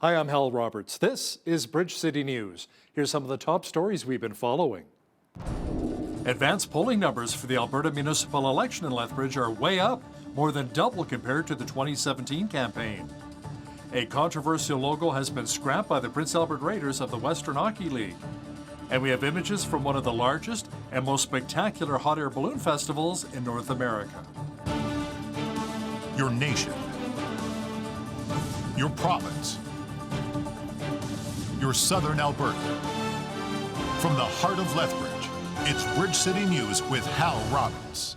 Hi, I'm Hal Roberts. This is Bridge City News. Here's some of the top stories we've been following. Advanced polling numbers for the Alberta Municipal election in Lethbridge are way up, more than double compared to the 2017 campaign. A controversial logo has been scrapped by the Prince Albert Raiders of the Western Hockey League. And we have images from one of the largest and most spectacular hot air balloon festivals in North America. Your nation, your province, your southern Alberta. From the heart of Lethbridge, it's Bridge City News with Hal Roberts.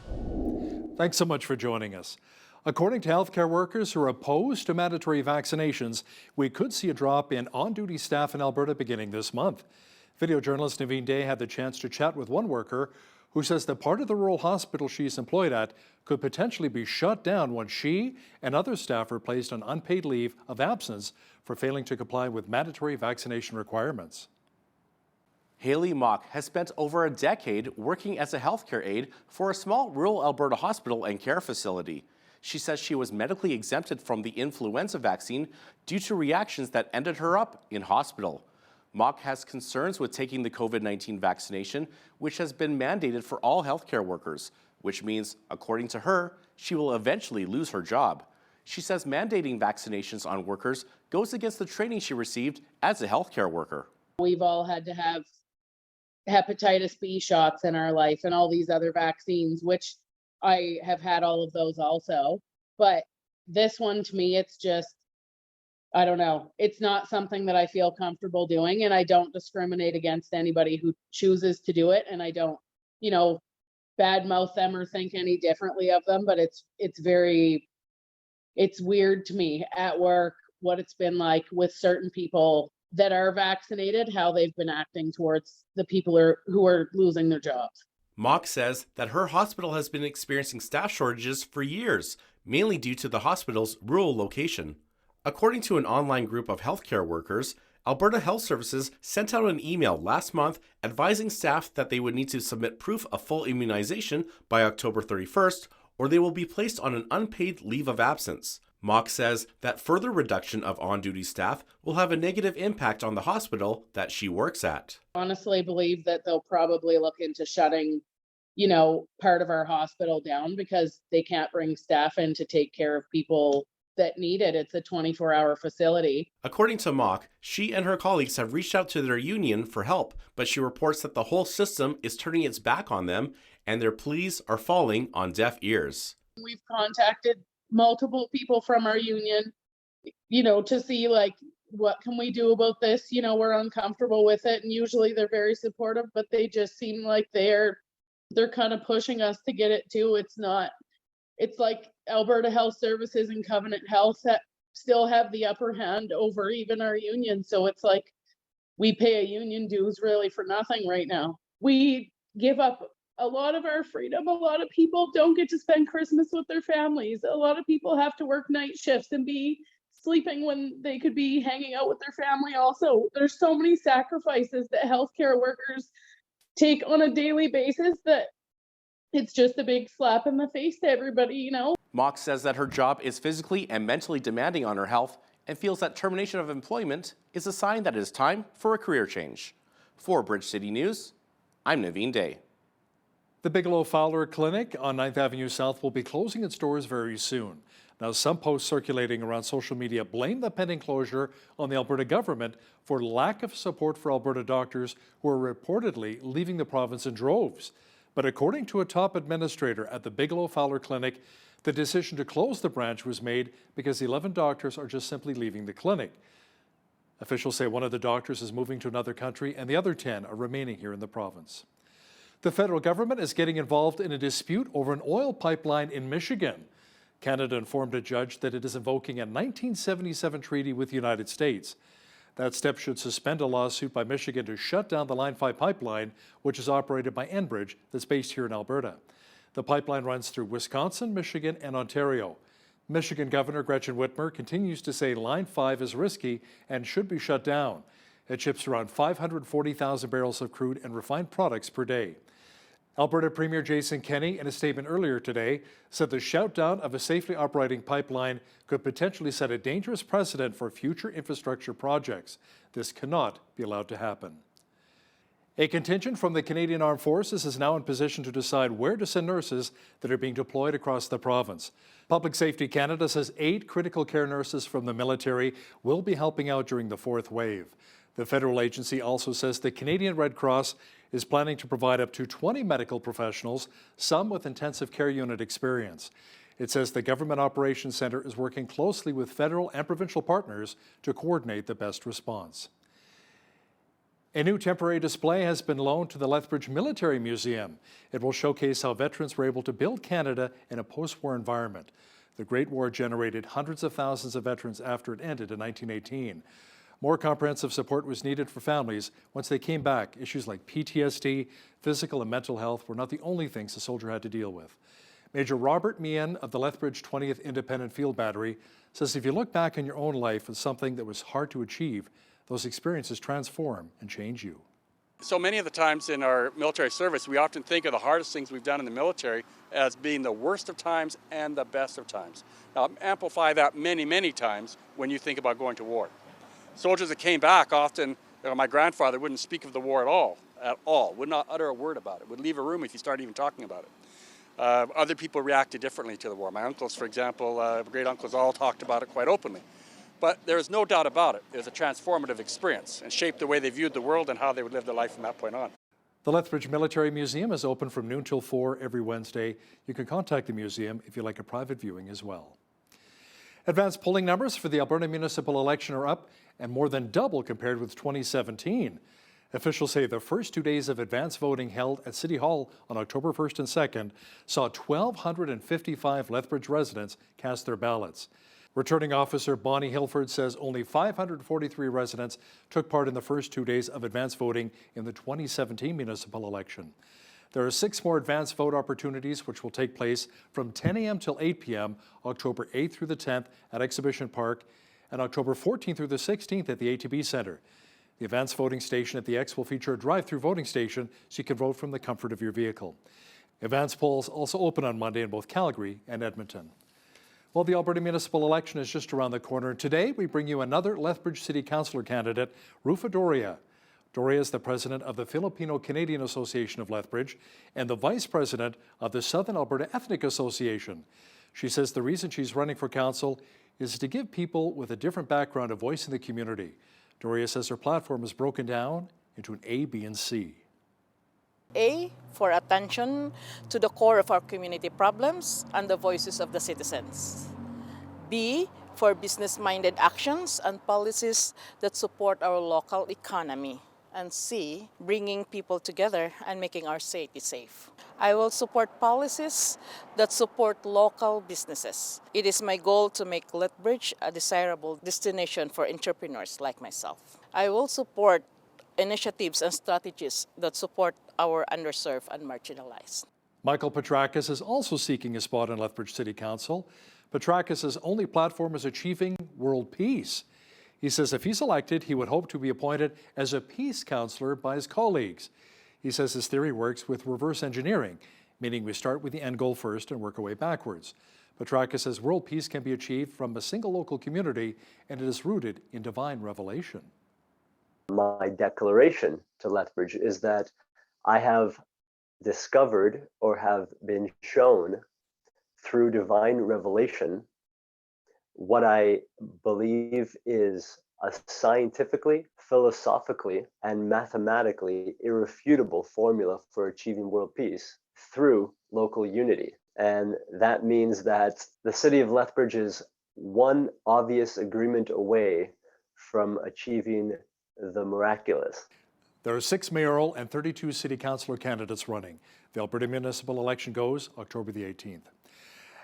Thanks so much for joining us. According to healthcare workers who are opposed to mandatory vaccinations, we could see a drop in on-duty staff in Alberta beginning this month. Video journalist Naveen Day had the chance to chat with one worker who says that part of the rural hospital she's employed at could potentially be shut down when she and other staff are placed on unpaid leave of absence for failing to comply with mandatory vaccination requirements. Haley Mock has spent over a decade working as a healthcare aide for a small rural Alberta hospital and care facility. She says she was medically exempted from the influenza vaccine due to reactions that ended her up in hospital. Mock has concerns with taking the COVID-19 vaccination, which has been mandated for all healthcare workers, which means, according to her, she will eventually lose her job. She says mandating vaccinations on workers goes against the training she received as a healthcare worker. We've all had to have hepatitis B shots in our life and all these other vaccines, which I have had all of those also. But this one, to me, it's just, I don't know. It's not something that I feel comfortable doing, and I don't discriminate against anybody who chooses to do it. And I don't, badmouth them or think any differently of them, but it's weird to me at work what it's been like with certain people that are vaccinated, how they've been acting towards the people who are losing their jobs. Mock says that her hospital has been experiencing staff shortages for years, mainly due to the hospital's rural location. According to an online group of healthcare workers, Alberta Health Services sent out an email last month advising staff that they would need to submit proof of full immunization by October 31st, or they will be placed on an unpaid leave of absence. Mock says that further reduction of on-duty staff will have a negative impact on the hospital that she works at. I honestly believe that they'll probably look into shutting, part of our hospital down because they can't bring staff in to take care of people that need it. It's a 24-hour facility. According to Mock, she and her colleagues have reached out to their union for help, but she reports that the whole system is turning its back on them and their pleas are falling on deaf ears. We've contacted multiple people from our union, to see what can we do about this? We're uncomfortable with it, and usually they're very supportive, but they just seem like they're kind of pushing us to get it too. It's like Alberta Health Services and Covenant Health that still have the upper hand over even our union. So it's like we pay a union dues really for nothing right now. We give up a lot of our freedom. A lot of people don't get to spend Christmas with their families. A lot of people have to work night shifts and be sleeping when they could be hanging out with their family also. There's so many sacrifices that healthcare workers take on a daily basis that it's just a big slap in the face to everybody, Mock says that her job is physically and mentally demanding on her health and feels that termination of employment is a sign that it is time for a career change. For Bridge City News, I'm Naveen Day. The Bigelow Fowler Clinic on 9th Avenue South will be closing its doors very soon. Now, some posts circulating around social media blame the pending closure on the Alberta government for lack of support for Alberta doctors who are reportedly leaving the province in droves. But according to a top administrator at the Bigelow Fowler Clinic, the decision to close the branch was made because 11 doctors are just simply leaving the clinic. Officials say one of the doctors is moving to another country and the other 10 are remaining here in the province. The federal government is getting involved in a dispute over an oil pipeline in Michigan. Canada informed a judge that it is invoking a 1977 treaty with the United States. That step should suspend a lawsuit by Michigan to shut down the Line 5 pipeline, which is operated by Enbridge, that's based here in Alberta. The pipeline runs through Wisconsin, Michigan, and Ontario. Michigan Governor Gretchen Whitmer continues to say Line 5 is risky and should be shut down. It ships around 540,000 barrels of crude and refined products per day. Alberta Premier Jason Kenney, in a statement earlier today, said the shutdown of a safely operating pipeline could potentially set a dangerous precedent for future infrastructure projects. This cannot be allowed to happen. A contingent from the Canadian Armed Forces is now in position to decide where to send nurses that are being deployed across the province. Public Safety Canada says 8 critical care nurses from the military will be helping out during the 4th wave. The federal agency also says the Canadian Red Cross is planning to provide up to 20 medical professionals, some with intensive care unit experience. It says the Government Operations Centre is working closely with federal and provincial partners to coordinate the best response. A new temporary display has been loaned to the Lethbridge Military Museum. It will showcase how veterans were able to build Canada in a post-war environment. The Great War generated hundreds of thousands of veterans after it ended in 1918. More comprehensive support was needed for families once they came back. Issues like PTSD, physical and mental health were not the only things the soldier had to deal with. Major Robert Meehan of the Lethbridge 20th Independent Field Battery says if you look back in your own life at something that was hard to achieve, those experiences transform and change you. So many of the times in our military service, we often think of the hardest things we've done in the military as being the worst of times and the best of times. Now, amplify that many, many times when you think about going to war. Soldiers that came back often, my grandfather wouldn't speak of the war at all, would not utter a word about it, would leave a room if you started even talking about it. Other people reacted differently to the war. My uncles, for example, great uncles all talked about it quite openly. But there is no doubt about it. It was a transformative experience and shaped the way they viewed the world and how they would live their life from that point on. The Lethbridge Military Museum is open from noon till 4 every Wednesday. You can contact the museum if you'd like a private viewing as well. Advanced polling numbers for the Alberta municipal election are up and more than double compared with 2017. Officials say the first 2 days of advance voting held at City Hall on October 1st and 2nd saw 1,255 Lethbridge residents cast their ballots. Returning officer Bonnie Hilford says only 543 residents took part in the first 2 days of advance voting in the 2017 municipal election. There are 6 more advance vote opportunities which will take place from 10 a.m. till 8 p.m. October 8th through the 10th at Exhibition Park and October 14th through the 16th at the ATB Centre. The advance voting station at the X will feature a drive-through voting station so you can vote from the comfort of your vehicle. Advance polls also open on Monday in both Calgary and Edmonton. Well, the Alberta municipal election is just around the corner. Today, we bring you another Lethbridge City Councillor candidate, Rufa Doria. Doria is the president of the Filipino-Canadian Association of Lethbridge and the vice president of the Southern Alberta Ethnic Association. She says the reason she's running for council is to give people with a different background a voice in the community. Doria says her platform is broken down into an A, B, and C. A, for attention to the core of our community problems and the voices of the citizens. B, for business-minded actions and policies that support our local economy. And C, bringing people together and making our city safe. I will support policies that support local businesses. It is my goal to make Lethbridge a desirable destination for entrepreneurs like myself. I will support initiatives and strategies that support our underserved and marginalized. Michael Petrakis is also seeking a spot on Lethbridge City Council. Petrakis' only platform is achieving world peace. He says if he's elected, he would hope to be appointed as a peace councillor by his colleagues. He says his theory works with reverse engineering, meaning we start with the end goal first and work our way backwards. Petrakis says world peace can be achieved from a single local community, and it is rooted in divine revelation. My declaration to Lethbridge is that I have discovered or have been shown through divine revelation what I believe is a scientifically, philosophically, and mathematically irrefutable formula for achieving world peace through local unity. And that means that the city of Lethbridge is one obvious agreement away from achieving the miraculous. There are 6 mayoral and 32 city councillor candidates running. The Alberta municipal election goes October the 18th.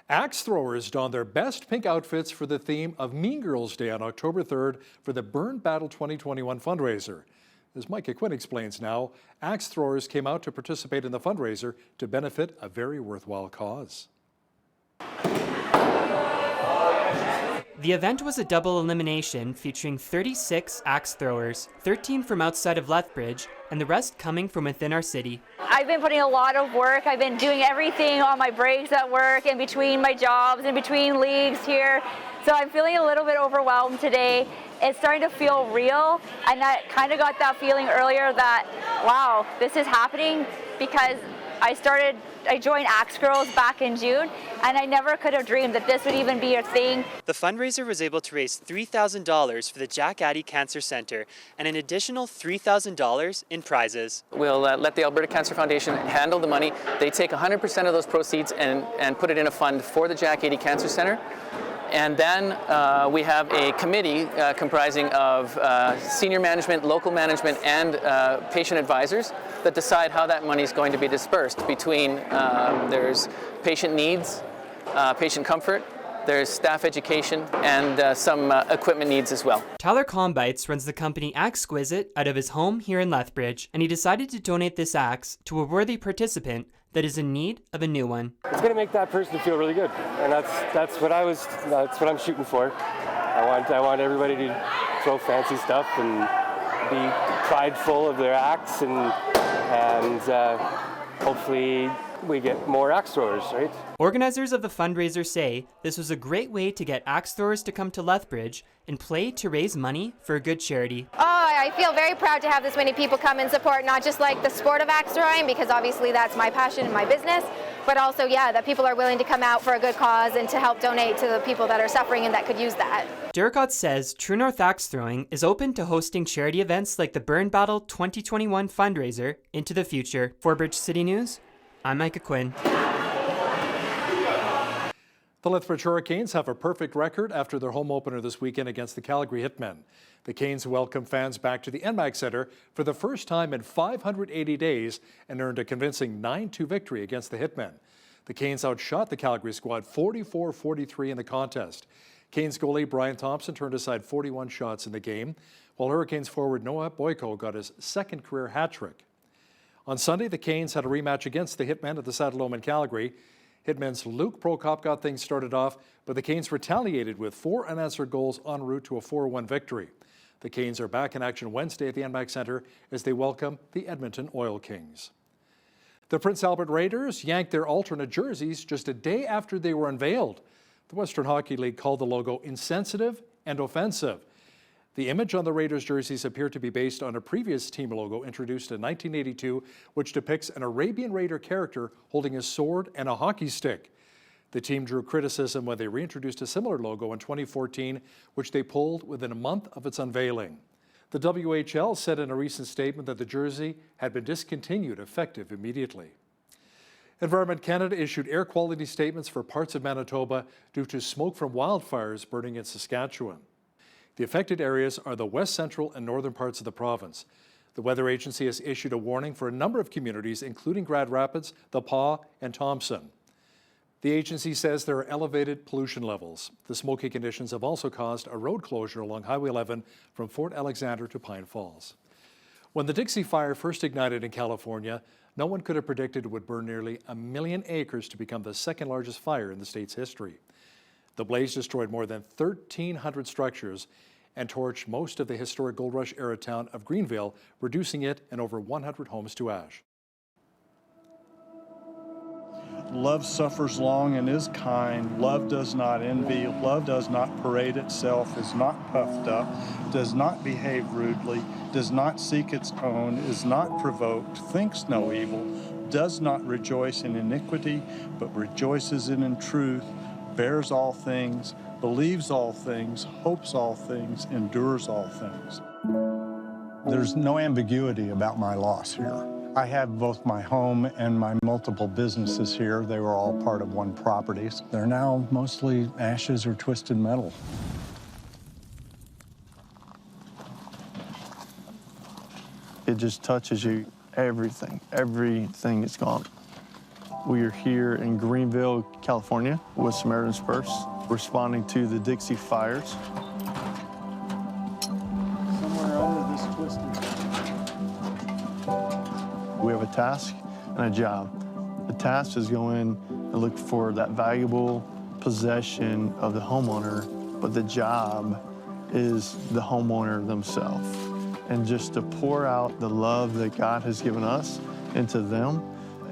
Axe throwers don their best pink outfits for the theme of Mean Girls Day on October 3rd for the Burn Battle 2021 fundraiser. As Micah Quinn explains now, axe throwers came out to participate in the fundraiser to benefit a very worthwhile cause. The event was a double elimination featuring 36 axe throwers, 13 from outside of Lethbridge, and the rest coming from within our city. I've been putting a lot of work. I've been doing everything on my breaks at work, in between my jobs, in between leagues here. So I'm feeling a little bit overwhelmed today. It's starting to feel real, and that kind of got that feeling earlier that, wow, this is happening, because I joined Axe Girls back in June, and I never could have dreamed that this would even be a thing. The fundraiser was able to raise $3,000 for the Jack Addy Cancer Center and an additional $3,000 in prizes. We'll let the Alberta Cancer Foundation handle the money. They take 100% of those proceeds and put it in a fund for the Jack Addy Cancer Center. And then we have a committee comprising of senior management, local management, and patient advisors that decide how that money is going to be dispersed between there's patient needs, patient comfort, there's staff education, and some equipment needs as well. Tyler Combites runs the company Axquisite out of his home here in Lethbridge, and he decided to donate this axe to a worthy participant that is in need of a new one. It's going to make that person feel really good, and that's what I'm shooting for. I want everybody to throw fancy stuff and be prideful of their axe, and hopefully we get more axe throwers, right? Organizers of the fundraiser say this was a great way to get axe throwers to come to Lethbridge and play to raise money for a good charity. Oh, I feel very proud to have this many people come and support not just like the sport of axe throwing, because obviously that's my passion and my business, but also, yeah, that people are willing to come out for a good cause and to help donate to the people that are suffering and that could use that. Derricott says True North Axe Throwing is open to hosting charity events like the Burn Battle 2021 fundraiser into the future. For Bridge City News, I'm Micah Quinn. The Lethbridge Hurricanes have a perfect record after their home opener this weekend against the Calgary Hitmen. The Canes welcome fans back to the NMAX Centre for the first time in 580 days and earned a convincing 9-2 victory against the Hitmen. The Canes outshot the Calgary squad 44-43 in the contest. Canes goalie Brian Thompson turned aside 41 shots in the game, while Hurricanes forward Noah Boyko got his second career hat trick. On Sunday, the Canes had a rematch against the Hitmen at the Saddledome in Calgary. Hitmen's Luke Prokop got things started off, but the Canes retaliated with 4 unanswered goals en route to a 4-1 victory. The Canes are back in action Wednesday at the NMAX Centre as they welcome the Edmonton Oil Kings. The Prince Albert Raiders yanked their alternate jerseys just a day after they were unveiled. The Western Hockey League called the logo insensitive and offensive. The image on the Raiders jerseys appeared to be based on a previous team logo introduced in 1982, which depicts an Arabian Raider character holding a sword and a hockey stick. The team drew criticism when they reintroduced a similar logo in 2014, which they pulled within a month of its unveiling. The WHL said in a recent statement that the jersey had been discontinued effective immediately. Environment Canada issued air quality statements for parts of Manitoba due to smoke from wildfires burning in Saskatchewan. The affected areas are the west central and northern parts of the province. The Weather Agency has issued a warning for a number of communities, including Grand Rapids, The Pas, and Thompson. The agency says there are elevated pollution levels. The smoky conditions have also caused a road closure along Highway 11 from Fort Alexander to Pine Falls. When the Dixie Fire first ignited in California, no one could have predicted it would burn nearly 1 million acres to become the second largest fire in the state's history. The blaze destroyed more than 1,300 structures and torched most of the historic Gold Rush era town of Greenville, reducing it and over 100 homes to ash. Love suffers long and is kind. Love does not envy. Love does not parade itself, is not puffed up, does not behave rudely, does not seek its own, is not provoked, thinks no evil, does not rejoice in iniquity, but rejoices in truth, bears all things, believes all things, hopes all things, endures all things. There's no ambiguity about my loss here. I have both my home and my multiple businesses here. They were all part of one property. They're now mostly ashes or twisted metal. It just touches you, everything is gone. We are here in Greenville, California with Samaritan's Purse, responding to the Dixie fires. Somewhere under this twisted. We have a task and a job. The task is go in and look for that valuable possession of the homeowner but the job is the homeowner themselves. And just to pour out the love that God has given us into them.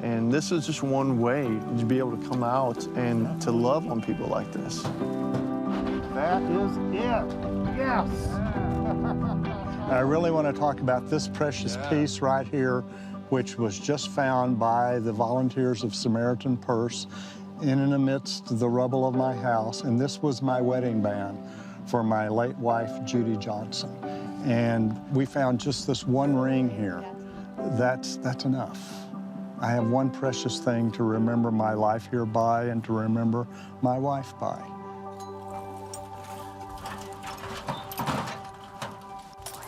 And this is just one way to be able to come out and to love on people like this. That is it. Yes. I really want to talk about this precious piece right here, which was just found by the volunteers of Samaritan Purse in and amidst the rubble of my house. And this was my wedding band for my late wife, Judy Johnson. And we found just this one ring here. That's enough. I have one precious thing to remember my life here by and to remember my wife by.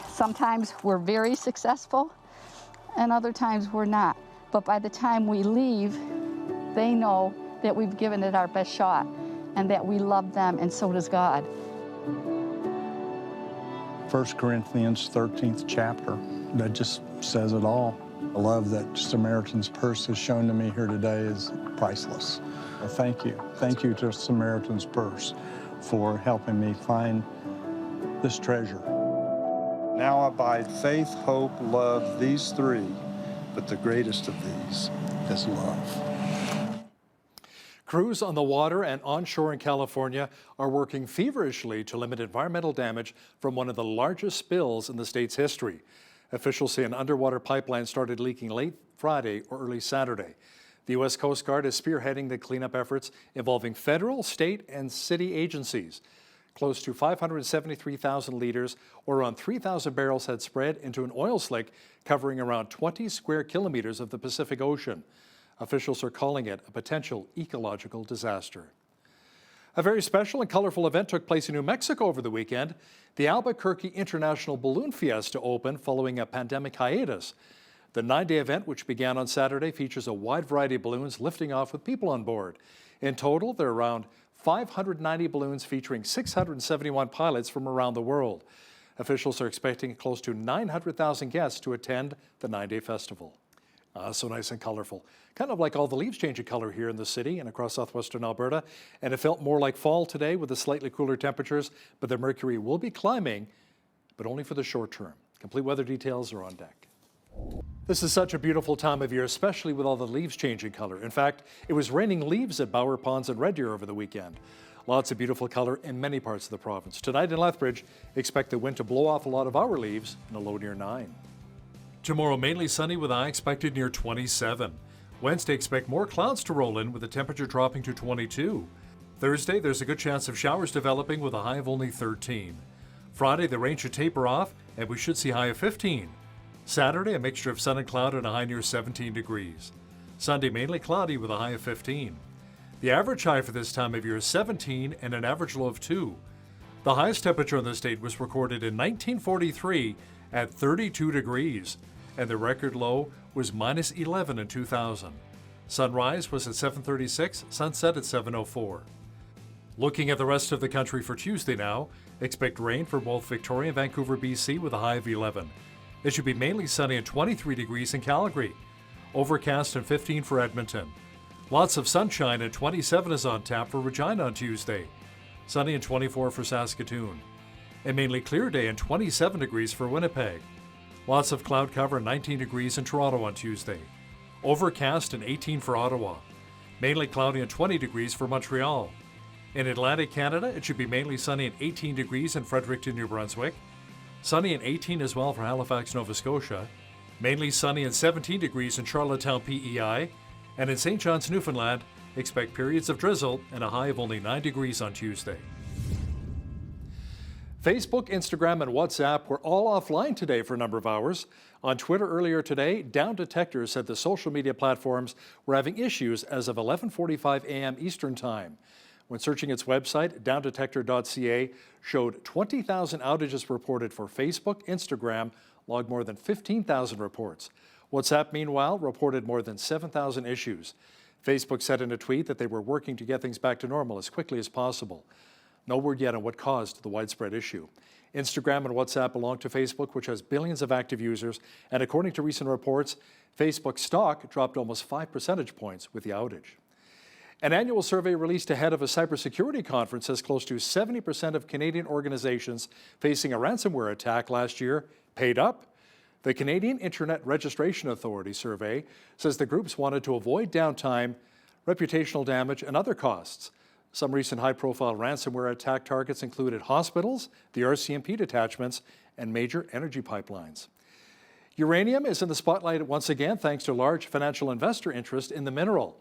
Sometimes we're very successful and other times we're not. But by the time we leave, they know that we've given it our best shot and that we love them, and so does God. 1 Corinthians 13th chapter, that just says it all. The love that Samaritan's Purse has shown to me here today is priceless. Well, thank you. Thank you to Samaritan's Purse for helping me find this treasure. Now abide faith, hope, love, these three, but the greatest of these is love. Crews on the water and onshore in California are working feverishly to limit environmental damage from one of the largest spills in the state's history. Officials say an underwater pipeline started leaking late Friday or early Saturday. The U.S. Coast Guard is spearheading the cleanup efforts involving federal, state, and city agencies. Close to 573,000 liters, or around 3,000 barrels, had spread into an oil slick covering around 20 square kilometers of the Pacific Ocean. Officials are calling it a potential ecological disaster. A very special and colorful event took place in New Mexico over the weekend. The Albuquerque International Balloon Fiesta opened following a pandemic hiatus. The 9-day event, which began on Saturday, features a wide variety of balloons lifting off with people on board. In total, there are around 590 balloons featuring 671 pilots from around the world. Officials are expecting close to 900,000 guests to attend the 9-day festival. So nice and colorful. Kind of like all the leaves changing color here in the city and across southwestern Alberta. And it felt more like fall today with the slightly cooler temperatures, but the mercury will be climbing, but only for the short term. Complete weather details are on deck. This is such a beautiful time of year, especially with all the leaves changing color. In fact, it was raining leaves at Bower Ponds and Red Deer over the weekend. Lots of beautiful color in many parts of the province. Tonight in Lethbridge, expect the wind to blow off a lot of our leaves in a low near 9. Tomorrow, mainly sunny with a high expected near 27. Wednesday, expect more clouds to roll in with the temperature dropping to 22. Thursday, there's a good chance of showers developing with a high of only 13. Friday, the rain should taper off and we should see high of 15. Saturday, a mixture of sun and cloud and a high near 17 degrees. Sunday, mainly cloudy with a high of 15. The average high for this time of year is 17 and an average low of 2. The highest temperature in the state was recorded in 1943 at 32 degrees. And the record low was minus 11 in 2000. Sunrise was at 7:36, sunset at 7:04. Looking at the rest of the country for Tuesday now, expect rain for both Victoria and Vancouver, BC with a high of 11. It should be mainly sunny and 23 degrees in Calgary. Overcast and 15 for Edmonton. Lots of sunshine and 27 is on tap for Regina on Tuesday. Sunny and 24 for Saskatoon. A mainly clear day and 27 degrees for Winnipeg. Lots of cloud cover, 19 degrees in Toronto on Tuesday. Overcast and 18 for Ottawa. Mainly cloudy and 20 degrees for Montreal. In Atlantic Canada, it should be mainly sunny and 18 degrees in Fredericton, New Brunswick. Sunny and 18 as well for Halifax, Nova Scotia. Mainly sunny and 17 degrees in Charlottetown, PEI. And in St. John's, Newfoundland, expect periods of drizzle and a high of only 9 degrees on Tuesday. Facebook, Instagram, and WhatsApp were all offline today for a number of hours. On Twitter earlier today, Down Detector said the social media platforms were having issues as of 11:45 a.m. Eastern Time. When searching its website, downdetector.ca showed 20,000 outages reported for Facebook. Instagram logged more than 15,000 reports. WhatsApp, meanwhile, reported more than 7,000 issues. Facebook said in a tweet that they were working to get things back to normal as quickly as possible. No word yet on what caused the widespread issue. Instagram and WhatsApp belong to Facebook, which has billions of active users, and according to recent reports, Facebook stock dropped almost 5 percentage points with the outage. An annual survey released ahead of a cybersecurity conference says close to 70% of Canadian organizations facing a ransomware attack last year paid up. The Canadian Internet Registration Authority survey says the groups wanted to avoid downtime, reputational damage, and other costs. Some recent high-profile ransomware attack targets included hospitals, the RCMP detachments, and major energy pipelines. Uranium is in the spotlight once again thanks to large financial investor interest in the mineral.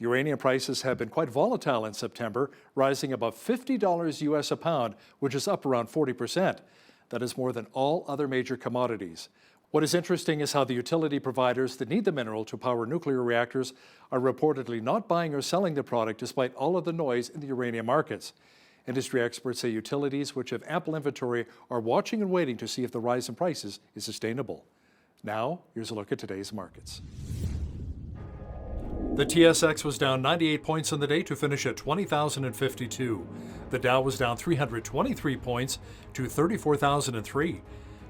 Uranium prices have been quite volatile in September, rising above $50 US a pound, which is up around 40%. That is more than all other major commodities. What is interesting is how the utility providers that need the mineral to power nuclear reactors are reportedly not buying or selling the product despite all of the noise in the uranium markets. Industry experts say utilities which have ample inventory are watching and waiting to see if the rise in prices is sustainable. Now, here's a look at today's markets. The TSX was down 98 points on the day to finish at 20,052. The Dow was down 323 points to 34,003.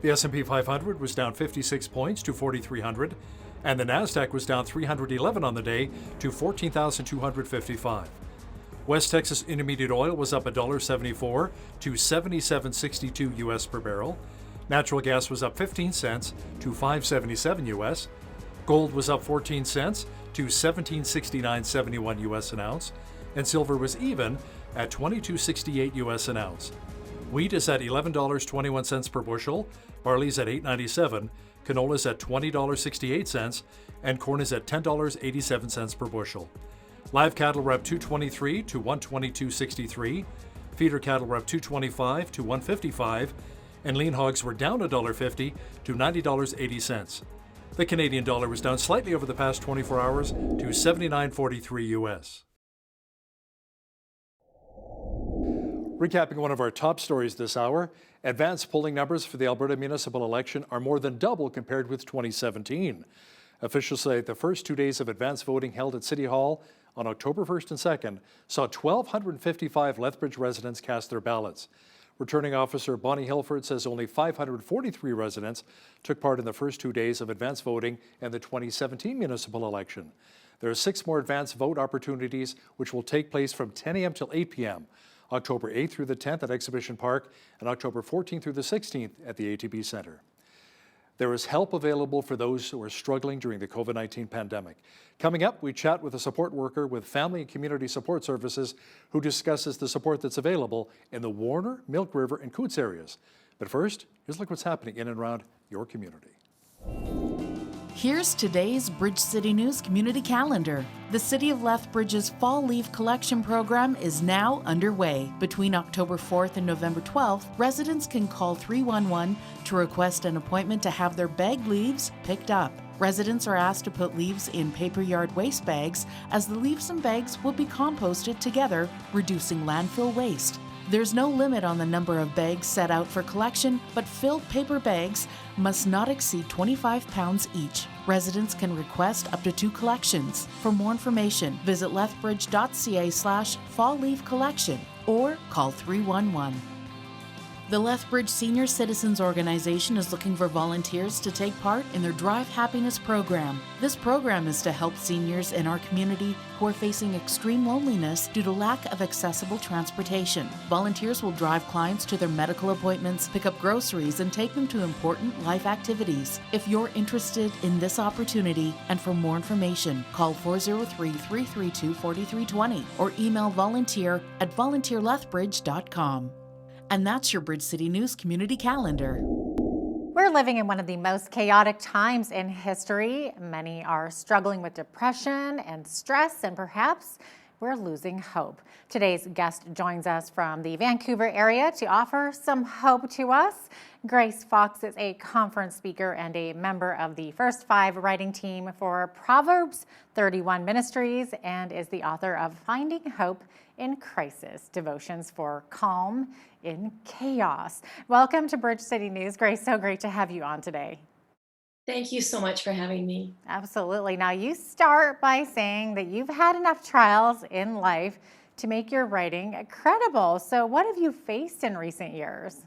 The S&P 500 was down 56 points to 4,300, and the Nasdaq was down 311 on the day to 14,255. West Texas Intermediate Oil was up $1.74 to $77.62 US per barrel. Natural gas was up 15 cents to $5.77 US. Gold was up 14 cents to $17.69.71 US an ounce, and silver was even at $22.68 US an ounce. Wheat is at $11.21 per bushel, barley's at $8.97, canola's at $20.68, and corn is at $10.87 per bushel. Live cattle were up $2.23 to $122.63, feeder cattle were up $2.25 to $1.55, and lean hogs were down $1.50 to $90.80. The Canadian dollar was down slightly over the past 24 hours to $79.43 US. Recapping one of our top stories this hour, advanced polling numbers for the Alberta municipal election are more than double compared with 2017. Officials say the first 2 days of advanced voting held at City Hall on October 1st and 2nd saw 1,255 Lethbridge residents cast their ballots. Returning officer Bonnie Hilford says only 543 residents took part in the first 2 days of advanced voting in the 2017 municipal election. There are 6 more advanced vote opportunities which will take place from 10 a.m. till 8 p.m. October 8th through the 10th at Exhibition Park and October 14th through the 16th at the ATB Centre. There is help available for those who are struggling during the COVID-19 pandemic. Coming up, we chat with a support worker with Family and Community Support Services who discusses the support that's available in the Warner, Milk River, and Coots areas. But first, here's a look what's happening in and around your community. Here's today's Bridge City News Community Calendar. The City of Lethbridge's Fall Leaf Collection Program is now underway. Between October 4th and November 12th, residents can call 311 to request an appointment to have their bag leaves picked up. Residents are asked to put leaves in paper yard waste bags, as the leaves and bags will be composted together, reducing landfill waste. There's no limit on the number of bags set out for collection, but filled paper bags must not exceed 25 pounds each. Residents can request up to 2 collections. For more information, visit lethbridge.ca/fall leaf collection or call 311. The Lethbridge Senior Citizens Organization is looking for volunteers to take part in their Drive Happiness program. This program is to help seniors in our community who are facing extreme loneliness due to lack of accessible transportation. Volunteers will drive clients to their medical appointments, pick up groceries, and take them to important life activities. If you're interested in this opportunity and for more information, call 403-332-4320 or email volunteer@volunteerlethbridge.com. And that's your Bridge City News Community Calendar. We're living in one of the most chaotic times in history. Many are struggling with depression and stress, and perhaps we're losing hope. Today's guest joins us from the Vancouver area to offer some hope to us. Grace Fox is a conference speaker and a member of the First 5 writing team for Proverbs 31 Ministries and is the author of Finding Hope in Crisis, Devotions for Calm in Chaos. Welcome to Bridge City News. Grace, so great to have you on today. Thank you so much for having me. Absolutely. Now, you start by saying that you've had enough trials in life to make your writing credible. So what have you faced in recent years?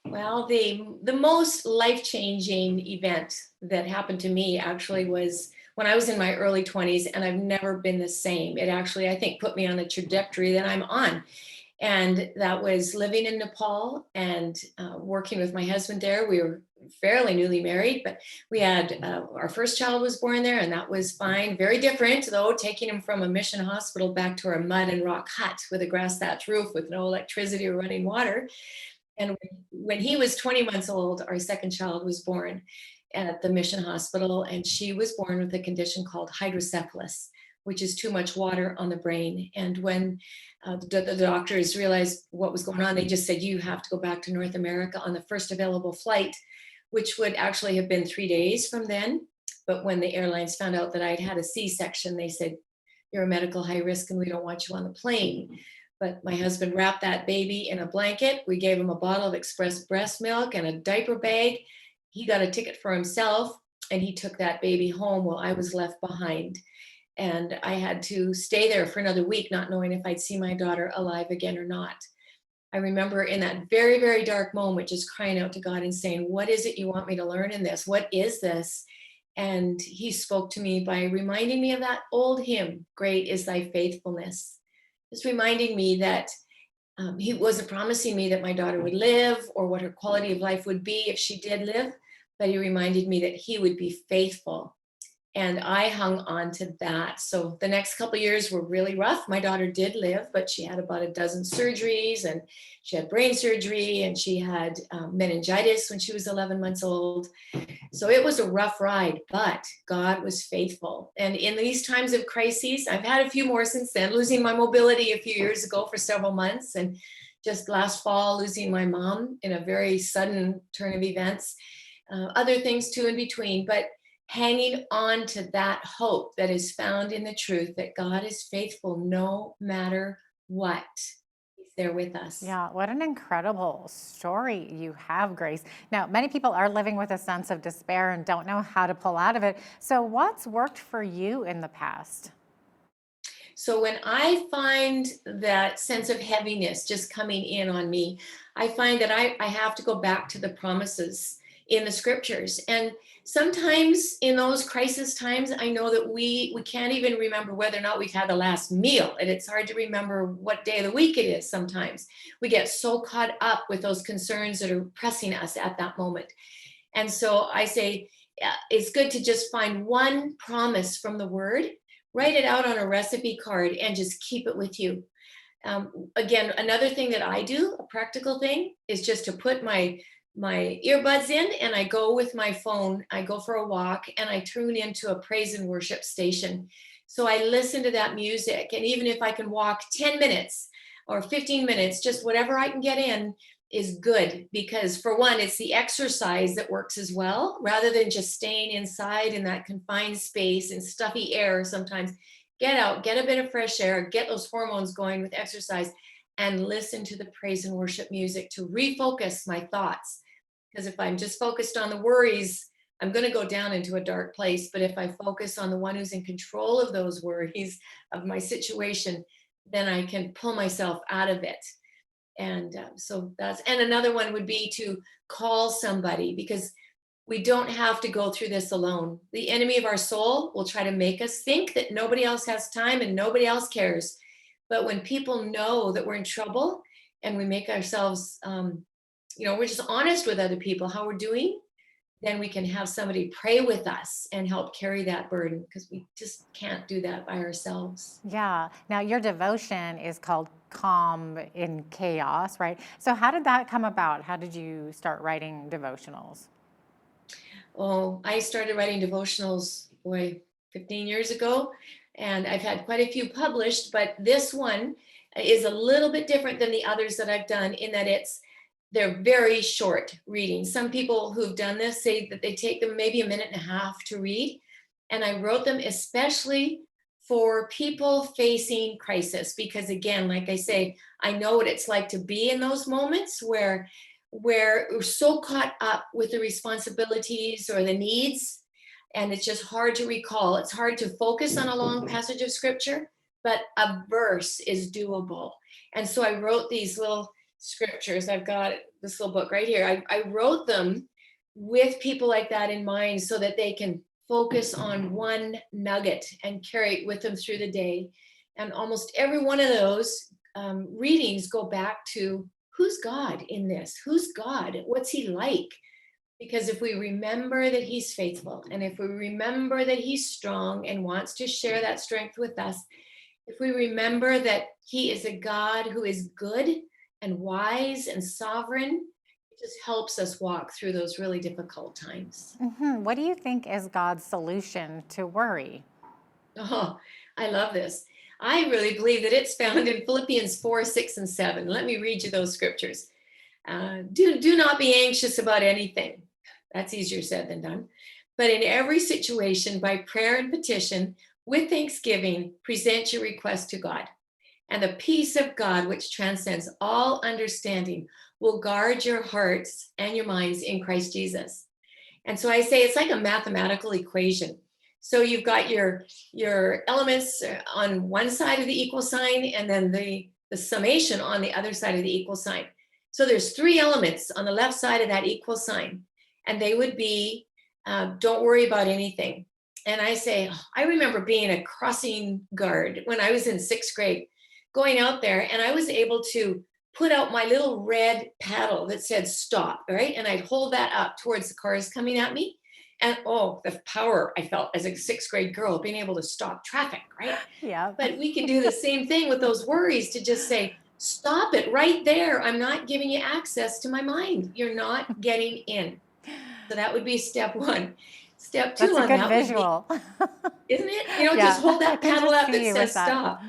Well, the most life-changing event that happened to me actually was when I was in my early 20s, and I've never been the same. It actually, I think, put me on the trajectory that I'm on. And that was living in Nepal and working with my husband there. We were fairly newly married, but we had our first child was born there, and that was fine. Very different, though, taking him from a mission hospital back to our mud and rock hut with a grass thatch roof with no electricity or running water. And when he was 20 months old, our second child was born at the mission hospital, and she was born with a condition called hydrocephalus, which is too much water on the brain. And when the doctors realized what was going on, they just said, you have to go back to North America on the first available flight, which would actually have been 3 days from then. But when the airlines found out that I'd had a C-section, they said, you're a medical high risk and we don't want you on the plane. But my husband wrapped that baby in a blanket. We gave him a bottle of express breast milk and a diaper bag. He got a ticket for himself, and he took that baby home while I was left behind. And I had to stay there for another week, not knowing if I'd see my daughter alive again or not. I remember in that very, very dark moment, just crying out to God and saying, what is it you want me to learn in this? What is this? And he spoke to me by reminding me of that old hymn, Great is Thy Faithfulness. Just reminding me that he wasn't promising me that my daughter would live or what her quality of life would be if she did live, but he reminded me that he would be faithful. And I hung on to that. So the next couple of years were really rough. My daughter did live, but she had about a dozen surgeries, and she had brain surgery, and she had meningitis when she was 11 months old. So it was a rough ride, but God was faithful. And in these times of crises, I've had a few more since then, losing my mobility a few years ago for several months, and just last fall, losing my mom in a very sudden turn of events, other things too in between. But hanging on to that hope that is found in the truth that God is faithful no matter what. He's there with us. Yeah, what an incredible story you have, Grace. Now, many people are living with a sense of despair and don't know how to pull out of it. So what's worked for you in the past? So when I find that sense of heaviness just coming in on me, I find that I have to go back to the promises in the scriptures. And sometimes in those crisis times, I know that we can't even remember whether or not we've had the last meal. And it's hard to remember what day of the week it is sometimes. We get so caught up with those concerns that are pressing us at that moment. And so I say, it's good to just find one promise from the word, write it out on a recipe card, and just keep it with you. Again, another thing that I do, a practical thing, is just to put my earbuds in, and I go with my phone, I go for a walk, and I tune into a praise and worship station. So I listen to that music, and even if I can walk 10 minutes or 15 minutes, just whatever I can get in is good, because for one, it's the exercise that works as well, rather than just staying inside in that confined space and stuffy air. Sometimes get out, get a bit of fresh air, get those hormones going with exercise, and listen to the praise and worship music to refocus my thoughts. Because if I'm just focused on the worries, I'm going to go down into a dark place. But if I focus on the one who's in control of those worries, of my situation, then I can pull myself out of it. And so and another one would be to call somebody, because we don't have to go through this alone. The enemy of our soul will try to make us think that nobody else has time and nobody else cares. But when people know that we're in trouble and we make ourselves, we're just honest with other people how we're doing, then we can have somebody pray with us and help carry that burden, because we just can't do that by ourselves. Yeah. Now, your devotion is called Calm in Chaos, right? So how did that come about? How did you start writing devotionals? Oh, I started writing devotionals, 15 years ago, and I've had quite a few published, but this one is a little bit different than the others that I've done in that they're very short readings. Some people who've done this say that they take them maybe a minute and a half to read. And I wrote them especially for people facing crisis, because again, like I say, I know what it's like to be in those moments where we're so caught up with the responsibilities or the needs, and it's just hard to recall. It's hard to focus on a long passage of scripture, but a verse is doable. And so I wrote these little scriptures. I've got this little book right here. I wrote them with people like that in mind, so that they can focus on one nugget and carry it with them through the day. And almost every one of those readings go back to, who's God in this? Who's God? What's he like? Because if we remember that he's faithful, and if we remember that he's strong and wants to share that strength with us, if we remember that he is a God who is good and wise and sovereign, it just helps us walk through those really difficult times. What do you think is God's solution to worry? Oh, I love this. I really believe that it's found in Philippians 4, 6, and 7. Let me read you those scriptures. Do not be anxious about anything. That's easier said than done. But in every situation, by prayer and petition, with thanksgiving, present your request to God. And the peace of God, which transcends all understanding, will guard your hearts and your minds in Christ Jesus. And so I say it's like a mathematical equation. So you've got your elements on one side of the equal sign, and then the summation on the other side of the equal sign. So there's three elements on the left side of that equal sign, and they would be, don't worry about anything. And I say, I remember being a crossing guard when I was in 6th grade, going out there, and I was able to put out my little red paddle that said stop, right? And I'd hold that up towards the cars coming at me. And oh, the power I felt as a 6th grade girl being able to stop traffic, right? Yeah. But we can do the same thing with those worries, to just say, stop it right there. I'm not giving you access to my mind. You're not getting in. So that would be step one. Step two That's a on good that visual. would be, isn't it? You know, Yeah, just hold I that can paddle just up see that you says with that. stop.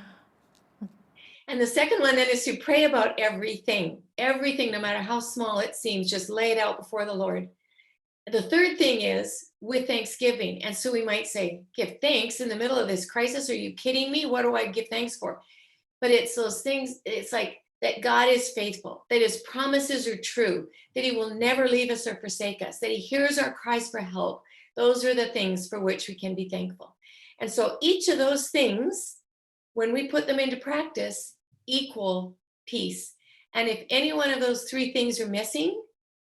And the second one then is to pray about everything, no matter how small it seems, just lay it out before the Lord. The third thing is with thanksgiving. And so we might say, give thanks in the middle of this crisis. Are you kidding me? What do I give thanks for? But it's those things, it's like that God is faithful, that his promises are true, that he will never leave us or forsake us, that he hears our cries for help. Those are the things for which we can be thankful. And so each of those things, when we put them into practice, equal peace. And if any one of those three things are missing,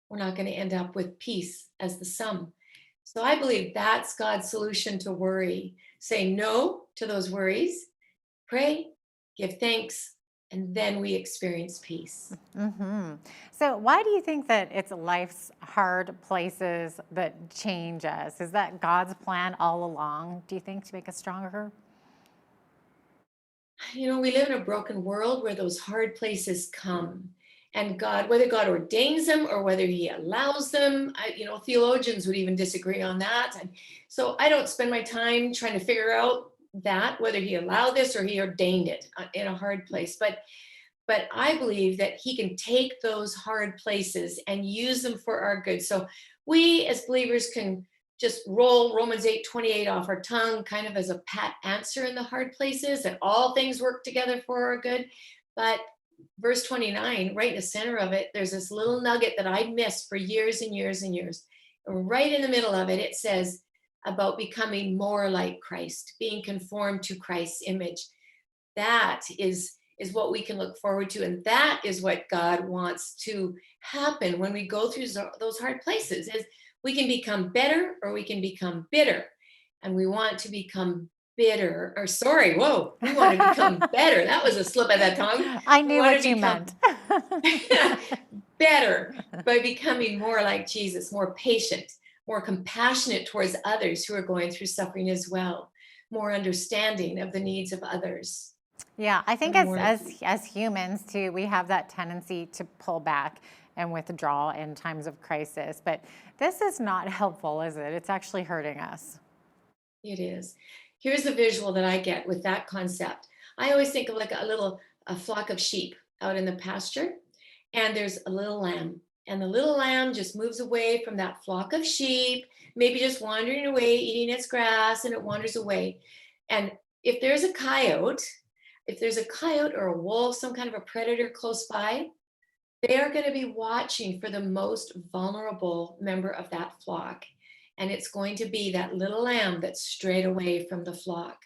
we're not going to end up with peace as the sum. So I believe that's God's solution to worry. Say no to those worries, pray, give thanks, and then we experience peace. So why do you think that it's life's hard places that change us? Is that God's plan all along, do you think, to make us stronger? You know, we live in a broken world where those hard places come. And God, whether God ordains them or whether he allows them, theologians would even disagree on that. And so I don't spend my time trying to figure out that, whether he allowed this or he ordained it in a hard place. But I believe that he can take those hard places and use them for our good. So we as believers can just roll Romans 8:28 off our tongue, kind of as a pat answer in the hard places, that all things work together for our good. But verse 29, right in the center of it, there's this little nugget that I'd missed for years and years and years. And right in the middle of it, it says about becoming more like Christ, being conformed to Christ's image. That is what we can look forward to. And that is what God wants to happen when we go through those hard places, is we can become better or we can become bitter. And we want to become we want to become better. That was a slip of the tongue. I knew what you meant. Better by becoming more like Jesus, more patient, more compassionate towards others who are going through suffering as well, more understanding of the needs of others. Yeah, I think as humans too, we have that tendency to pull back and withdraw in times of crisis. But this is not helpful, is it? It's actually hurting us. It is. Here's the visual that I get with that concept. I always think of like a flock of sheep out in the pasture, and there's a little lamb, and the little lamb just moves away from that flock of sheep, maybe just wandering away, eating its grass, and it wanders away. And if there's a coyote or a wolf, some kind of a predator close by, they are going to be watching for the most vulnerable member of that flock. And it's going to be that little lamb that's strayed away from the flock.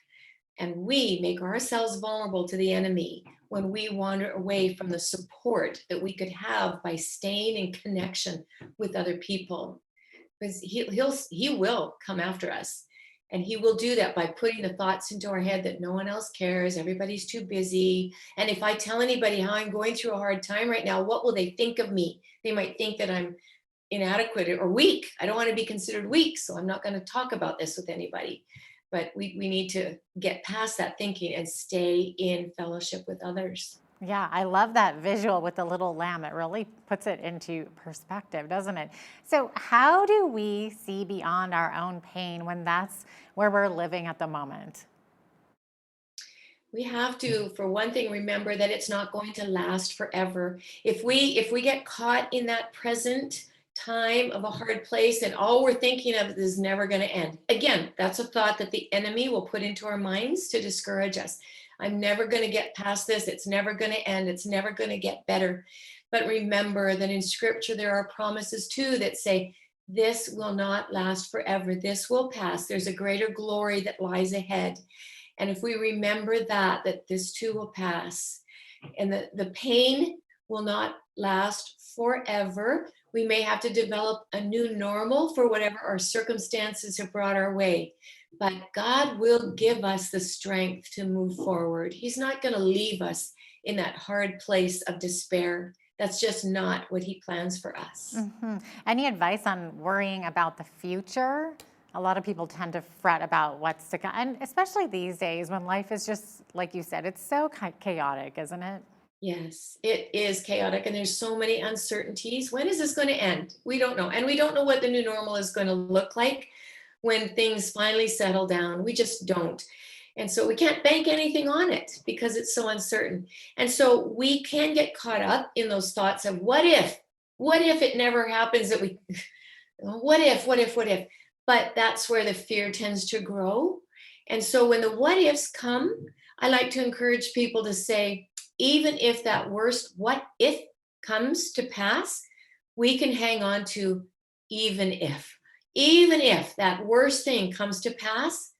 And we make ourselves vulnerable to the enemy when we wander away from the support that we could have by staying in connection with other people. Because he will come after us. And he will do that by putting the thoughts into our head that no one else cares, everybody's too busy. And if I tell anybody how I'm going through a hard time right now, what will they think of me? They might think that I'm inadequate or weak. I don't want to be considered weak, so I'm not going to talk about this with anybody. But we need to get past that thinking and stay in fellowship with others. Yeah, I love that visual with the little lamb. It really puts it into perspective, doesn't it? So how do we see beyond our own pain when that's where we're living at the moment? We have to, for one thing, remember that it's not going to last forever. If we get caught in that present time of a hard place and all we're thinking of is never going to end. Again, that's a thought that the enemy will put into our minds to discourage us. I'm never going to get past this. It's never going to end. It's never going to get better. But remember that in scripture, there are promises too that say, this will not last forever. This will pass. There's a greater glory that lies ahead. And if we remember that this too will pass and the pain will not last forever, we may have to develop a new normal for whatever our circumstances have brought our way. But God will give us the strength to move forward. He's not going to leave us in that hard place of despair. That's just not what he plans for us. Mm-hmm. Any advice on worrying about the future? A lot of people tend to fret about what's to come, and especially these days when life is just, like you said, it's so chaotic, isn't it? Yes, it is chaotic and there's so many uncertainties. When is this going to end? We don't know. And we don't know what the new normal is going to look like when things finally settle down. We just don't. And so we can't bank anything on it because it's so uncertain. And so we can get caught up in those thoughts of what if it never happens, that we, what if? But that's where the fear tends to grow. And so when the what ifs come, I like to encourage people to say, even if that worst what if comes to pass, we can hang on to even if that worst thing comes to pass,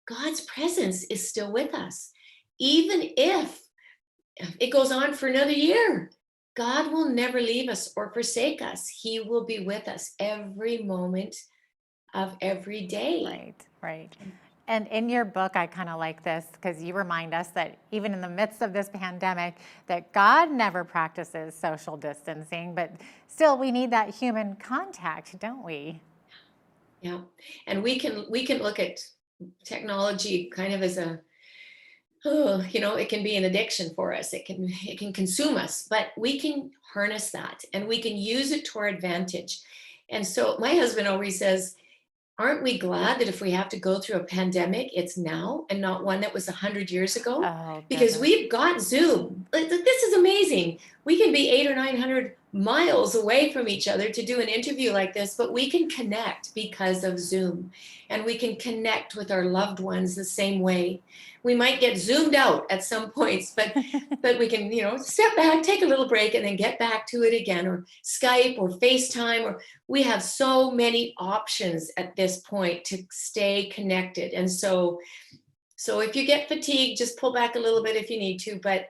God's presence is still with us. Even if it goes on for another year, God will never leave us or forsake us. He will be with us every moment of every day. Right. And in your book, I kind of like this because you remind us that even in the midst of this pandemic, that God never practices social distancing, but still we need that human contact, don't we? Yeah, and we can look at technology kind of as it can be an addiction for us. It can consume us, but we can harness that and we can use it to our advantage. And so my husband always says, aren't we glad that if we have to go through a pandemic, it's now and not one that was 100 years ago? Because we've got Zoom. This is amazing. We can be 800 or 900 miles away from each other to do an interview like this, but we can connect because of Zoom. And we can connect with our loved ones the same way. We might get zoomed out at some points, but we can, step back, take a little break, and then get back to it again, or Skype or FaceTime, or we have so many options at this point to stay connected. And so if you get fatigued, just pull back a little bit if you need to, but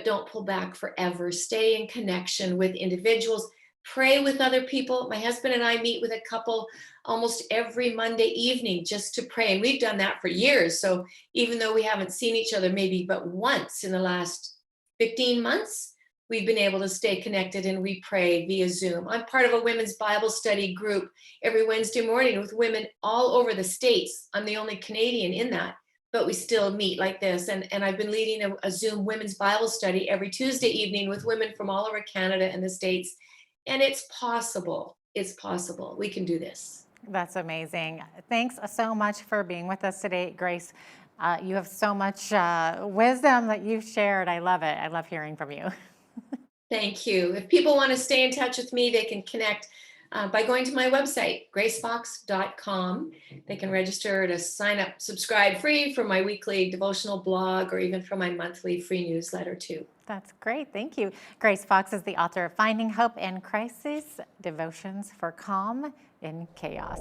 don't pull back forever. Stay in connection with individuals. Pray with other people. My husband and I meet with a couple almost every Monday evening just to pray. And we've done that for years. So even though we haven't seen each other maybe but once in the last 15 months, we've been able to stay connected and we pray via Zoom. I'm part of a women's Bible study group every Wednesday morning with women all over the States. I'm the only Canadian in that, but we still meet like this. And I've been leading a Zoom women's Bible study every Tuesday evening with women from all over Canada and the States. And it's possible. It's possible. We can do this. That's amazing. Thanks so much for being with us today, Grace. You have so much wisdom that you've shared. I love it. I love hearing from you. Thank you. If people want to stay in touch with me, they can connect by going to my website, gracefox.com. They can register to sign up, subscribe free for my weekly devotional blog or even for my monthly free newsletter too. That's great. Thank you. Grace Fox is the author of Finding Hope in Crisis, Devotions for Calm in Chaos.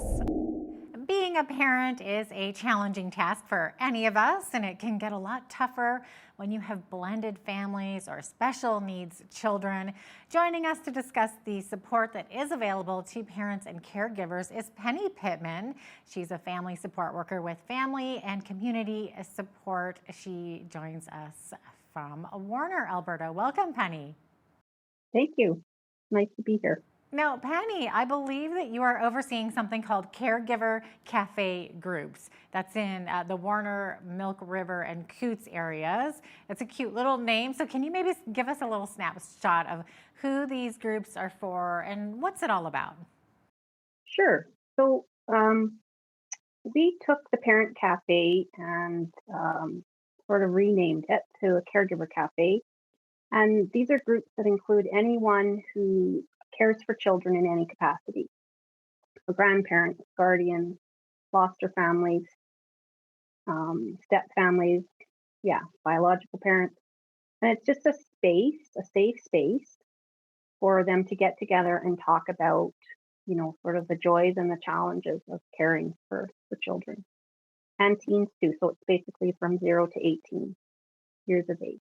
Being a parent is a challenging task for any of us, and it can get a lot tougher when you have blended families or special needs children. Joining us to discuss the support that is available to parents and caregivers is Penny Pittman. She's a family support worker with Family and Community Support. She joins us from Warner, Alberta. Welcome, Penny. Thank you. Nice to be here. Now, Penny, I believe that you are overseeing something called Caregiver Cafe Groups. That's in the Warner, Milk River, and Coots areas. It's a cute little name. So can you maybe give us a little snapshot of who these groups are for and what's it all about? Sure. So we took the Parent Cafe and sort of renamed it to a Caregiver Cafe. And these are groups that include anyone who cares for children in any capacity. So grandparents, guardians, foster families, step families, biological parents. And it's just a safe space for them to get together and talk about, sort of the joys and the challenges of caring for children and teens too. So it's basically from 0 to 18 years of age.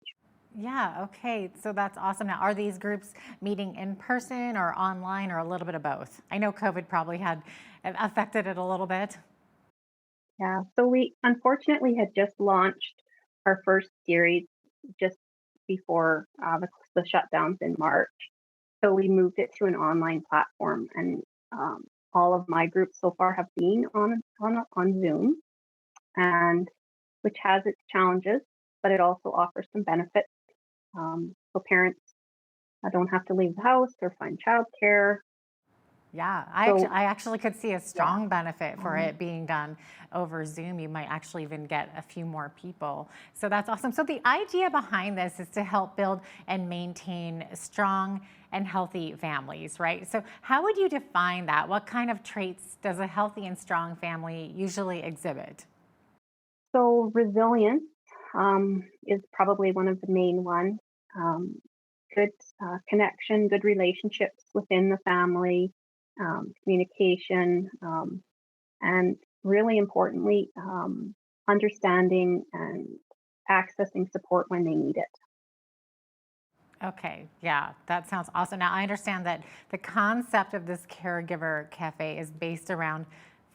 Yeah, okay. So that's awesome. Now, are these groups meeting in person or online or a little bit of both? I know COVID probably had affected it a little bit. Yeah, so we unfortunately had just launched our first series just before the shutdowns in March. So we moved it to an online platform, and all of my groups so far have been on Zoom, and which has its challenges, but it also offers some benefits. So parents don't have to leave the house or find childcare. Yeah, I actually could see a strong benefit for it being done over Zoom. You might actually even get a few more people. So that's awesome. So the idea behind this is to help build and maintain strong and healthy families, right? So how would you define that? What kind of traits does a healthy and strong family usually exhibit? So resilience is probably one of the main ones. Good connection, good relationships within the family, communication, and really importantly, understanding and accessing support when they need it. Okay, yeah, that sounds awesome. Now, I understand that the concept of this Caregiver Cafe is based around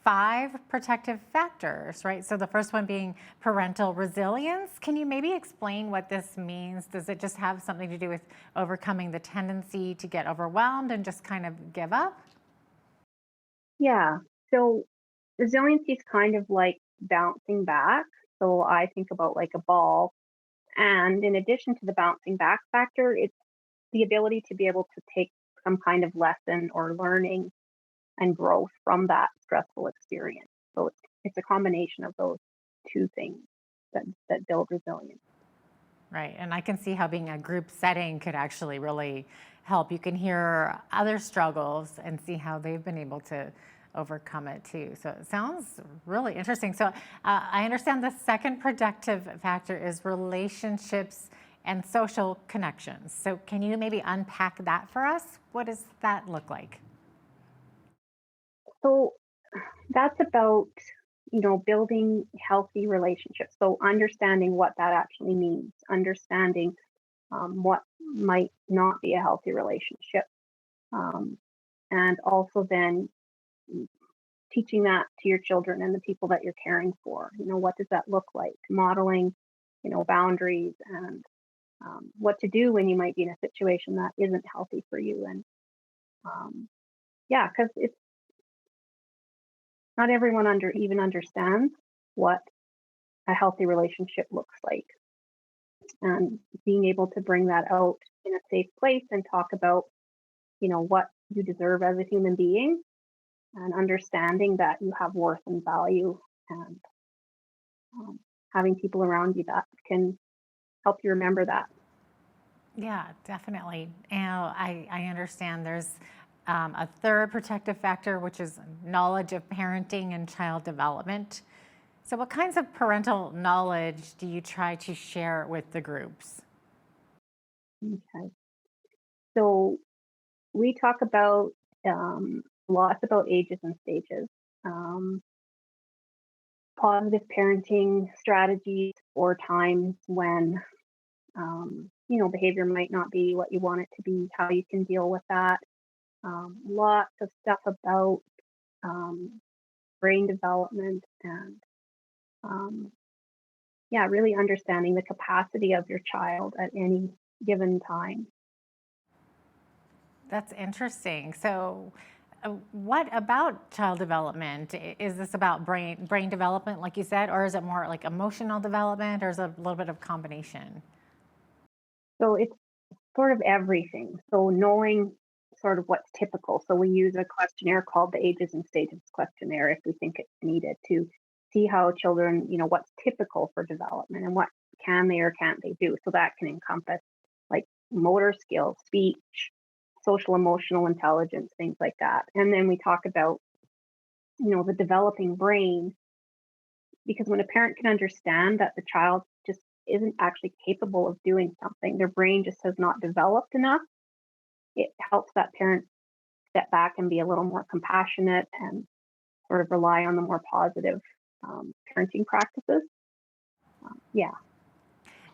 5 protective factors, right? So the first one being parental resilience. Can you maybe explain what this means? Does it just have something to do with overcoming the tendency to get overwhelmed and just kind of give up? Yeah, so resiliency is kind of like bouncing back. So I think about like a ball. And in addition to the bouncing back factor, it's the ability to be able to take some kind of lesson or learning and growth from that stressful experience. So it's a combination of those two things that build resilience. Right, and I can see how being a group setting could actually really help. You can hear other struggles and see how they've been able to overcome it too. So it sounds really interesting. So I understand the second productive factor is relationships and social connections. So can you maybe unpack that for us? What does that look like? So that's about, building healthy relationships. So understanding what that actually means, understanding what might not be a healthy relationship. And also then teaching that to your children and the people that you're caring for. What does that look like? Modeling, boundaries and what to do when you might be in a situation that isn't healthy for you. And because it's not everyone even understands what a healthy relationship looks like. And being able to bring that out in a safe place and talk about, what you deserve as a human being and understanding that you have worth and value and having people around you that can help you remember that. Yeah, definitely. And I understand there's a third protective factor, which is knowledge of parenting and child development. So what kinds of parental knowledge do you try to share with the groups? Okay. So we talk about lots about ages and stages. positive parenting strategies for times when, behavior might not be what you want it to be, how you can deal with that. Lots of stuff about brain development and, really understanding the capacity of your child at any given time. That's interesting. So, what about child development? Is this about brain development, like you said, or is it more like emotional development, or is it a little bit of combination? So it's sort of everything. So knowing sort of what's typical. So we use a questionnaire called the Ages and Stages questionnaire if we think it's needed to see how children, what's typical for development and what can they or can't they do. So that can encompass like motor skills, speech, social emotional intelligence, things like that. And then we talk about, the developing brain, because when a parent can understand that the child just isn't actually capable of doing something, their brain just has not developed enough, it helps that parent step back and be a little more compassionate and sort of rely on the more positive parenting practices. Yeah.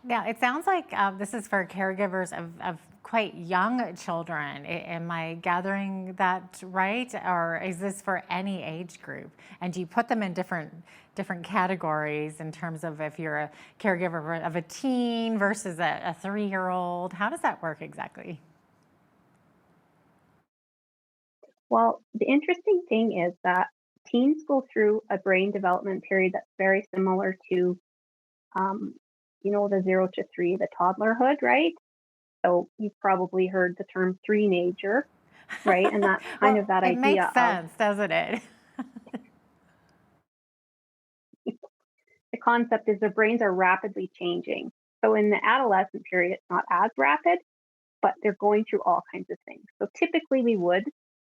Now, it sounds like this is for caregivers of quite young children. Am I gathering that right? Or is this for any age group? And do you put them in different categories in terms of if you're a caregiver of a teen versus a 3-year-old? How does that work exactly? Well, the interesting thing is that teens go through a brain development period that's very similar to, the 0 to 3, the toddlerhood, right? So you've probably heard the term three-nager, right? And that's kind Well, of that it idea makes sense, doesn't it? the concept is their brains are rapidly changing. So in the adolescent period, it's not as rapid, but they're going through all kinds of things. So typically we would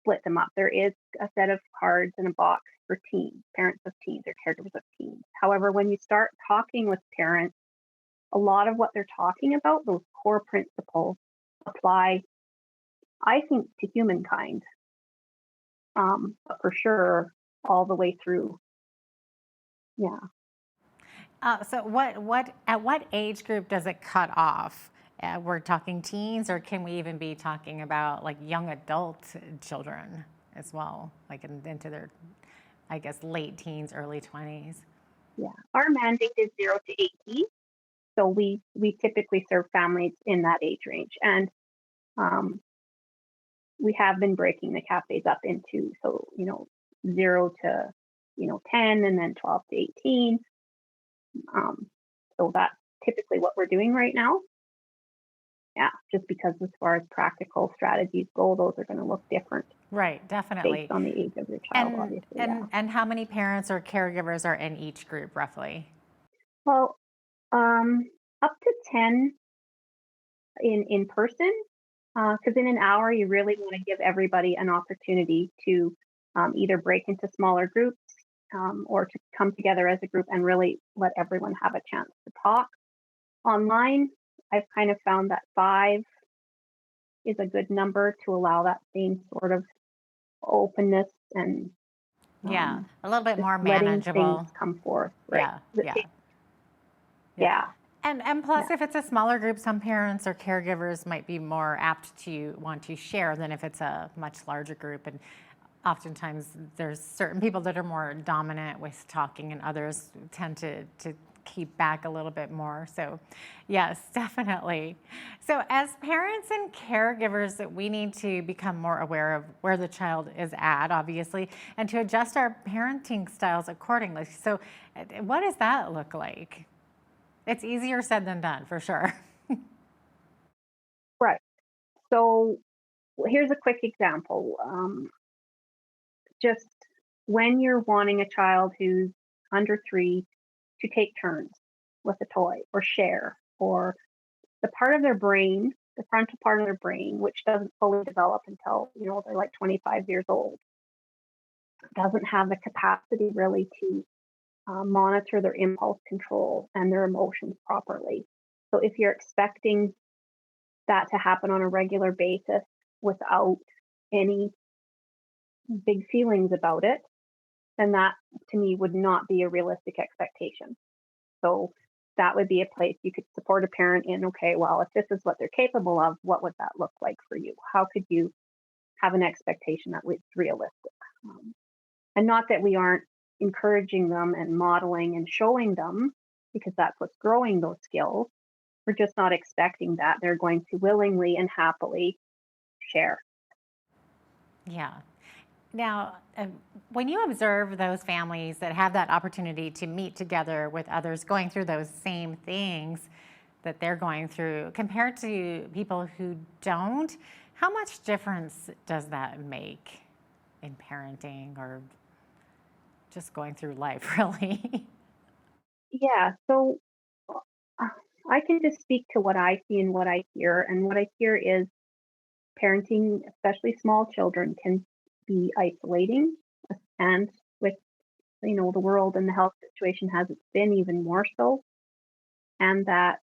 split them up. There is a set of cards in a box for teens, parents of teens or caregivers of teens. However, when you start talking with parents, a lot of what they're talking about, those core principles, apply, I think, to humankind, but for sure, all the way through. Yeah. So at what age group does it cut off? We're talking teens, or can we even be talking about like young adult children as well, like into their, I guess, late teens, early 20s? Yeah. Our mandate is 0 to 18. So we typically serve families in that age range. And we have been breaking the cafes up into, 0 to, 10 and then 12 to 18. So that's typically what we're doing right now. Yeah, just because as far as practical strategies go, those are going to look different. Right, definitely. Based on the age of your child, obviously. And how many parents or caregivers are in each group, roughly? Well, up to 10 in person, because in an hour, you really want to give everybody an opportunity to either break into smaller groups or to come together as a group and really let everyone have a chance to talk. Online, I've kind of found that 5 is a good number to allow that same sort of openness and a little bit more letting manageable. things come forth. Right? Yeah. And plus, if it's a smaller group, some parents or caregivers might be more apt to want to share than if it's a much larger group. And oftentimes, there's certain people that are more dominant with talking, and others tend to keep back a little bit more. So yes, definitely. So as parents and caregivers, that we need to become more aware of where the child is at, obviously, and to adjust our parenting styles accordingly. So what does that look like? It's easier said than done, for sure. Right. So here's a quick example. Just when you're wanting a child who's under 3 to take turns with a toy or share, or the part of their brain, the frontal part of their brain, which doesn't fully develop until, they're like 25 years old, doesn't have the capacity really to monitor their impulse control and their emotions properly. So if you're expecting that to happen on a regular basis without any big feelings about it, then that to me would not be a realistic expectation. So that would be a place you could support a parent in, okay, well, if this is what they're capable of, what would that look like for you? How could you have an expectation that was realistic? And not that we aren't encouraging them and modeling and showing them, because that's what's growing those skills. We're just not expecting that they're going to willingly and happily share. Yeah. Now, when you observe those families that have that opportunity to meet together with others going through those same things that they're going through, compared to people who don't, how much difference does that make in parenting or just going through life, really? Yeah, so I can just speak to what I see and what I hear. And what I hear is parenting, especially small children, can be isolating. And with, the world and the health situation as it's been, even more so. And that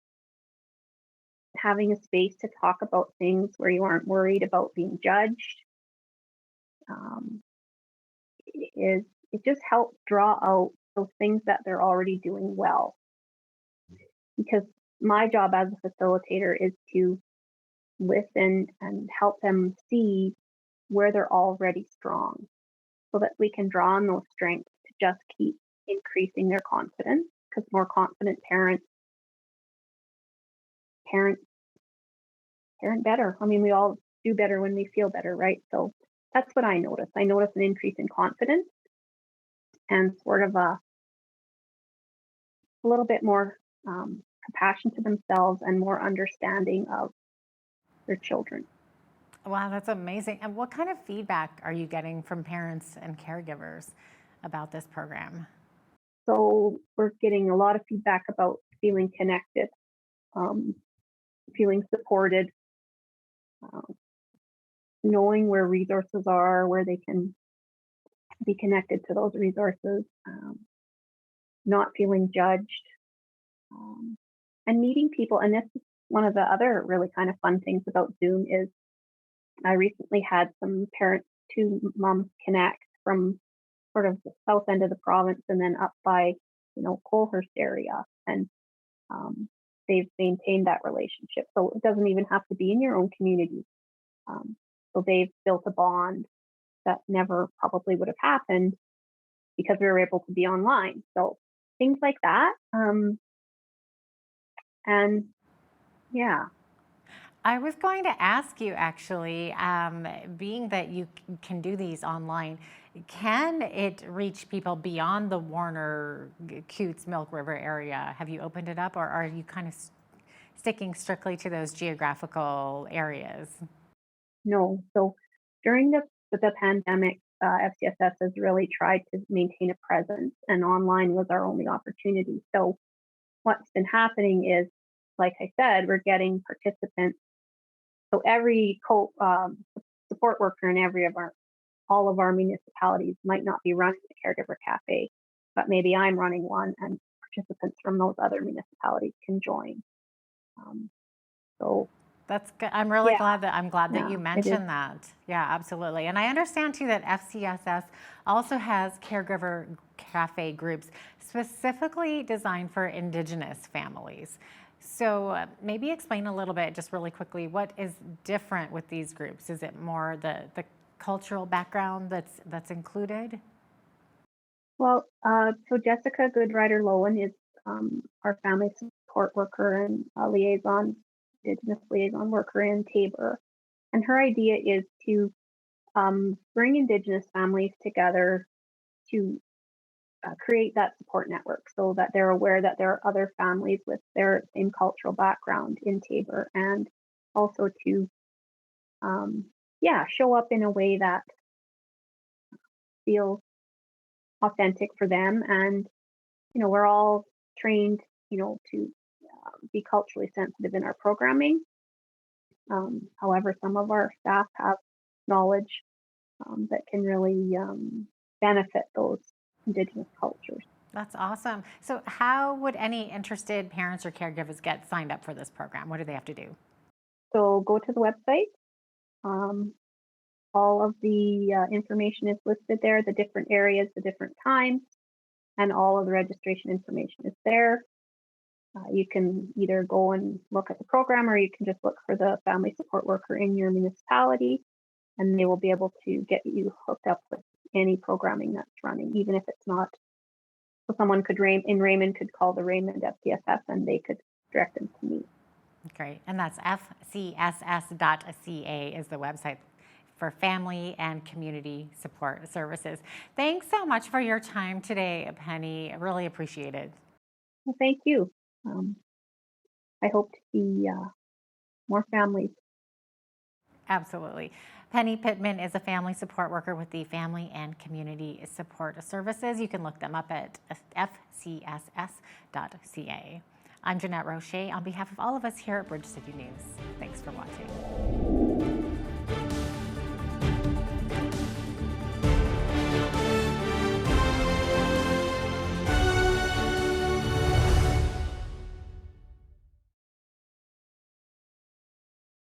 having a space to talk about things where you aren't worried about being judged it just helps draw out those things that they're already doing well. Because my job as a facilitator is to listen and help them see where they're already strong so that we can draw on those strengths to just keep increasing their confidence, because more confident parent better. I mean, we all do better when we feel better, right? So that's what I notice. I notice an increase in confidence and sort of a little bit more compassion to themselves and more understanding of their children. Wow, that's amazing. And what kind of feedback are you getting from parents and caregivers about this program? So we're getting a lot of feedback about feeling connected, feeling supported, knowing where resources are, where they can be connected to those resources, not feeling judged, and meeting people. And this is one of the other really kind of fun things about Zoom is I recently had two moms connect from sort of the south end of the province and then up by, Colehurst area. And they've maintained that relationship. So it doesn't even have to be in your own community. So they've built a bond that never probably would have happened because we were able to be online. So things like that. And yeah. I was going to ask you actually, being that you can do these online, can it reach people beyond the Warner, Coots, Milk River area? Have you opened it up, or are you kind of sticking strictly to those geographical areas? No. So during the pandemic, FCSS has really tried to maintain a presence, and online was our only opportunity. So what's been happening is, like I said, we're getting participants. So every support worker in all of our municipalities might not be running the caregiver cafe, but maybe I'm running one, and participants from those other municipalities can join. So that's good. I'm really glad that you mentioned that. Yeah, absolutely. And I understand too that FCSS also has caregiver cafe groups specifically designed for Indigenous families. So maybe explain a little bit, just really quickly, what is different with these groups? Is it more the cultural background that's included? Well, so Jessica Goodrider Lowen is our family support worker and Indigenous liaison worker in Tabor. And her idea is to bring Indigenous families together to create that support network so that they're aware that there are other families with their same cultural background in Tabor, and also to show up in a way that feels authentic for them. And we're all trained to be culturally sensitive in our programming. However, some of our staff have knowledge that can really benefit those Indigenous cultures. That's awesome. So how would any interested parents or caregivers get signed up for this program? What do they have to do? So go to the website, All of the information is listed there, the different areas, the different times, and all of the registration information is there. You can either go and look at the program, or you can just look for the family support worker in your municipality, and they will be able to get you hooked up with any programming that's running, even if it's not. So someone in Raymond could call the Raymond FCSS and they could direct them to me. Great, and that's fcss.ca is the website for Family and Community Support Services. Thanks so much for your time today, Penny. I really appreciate it. Well, thank you. I hope to see more families. Absolutely. Penny Pittman is a family support worker with the Family and Community Support Services. You can look them up at fcss.ca. I'm Jeanette Roche on behalf of all of us here at Bridge City News. Thanks for watching.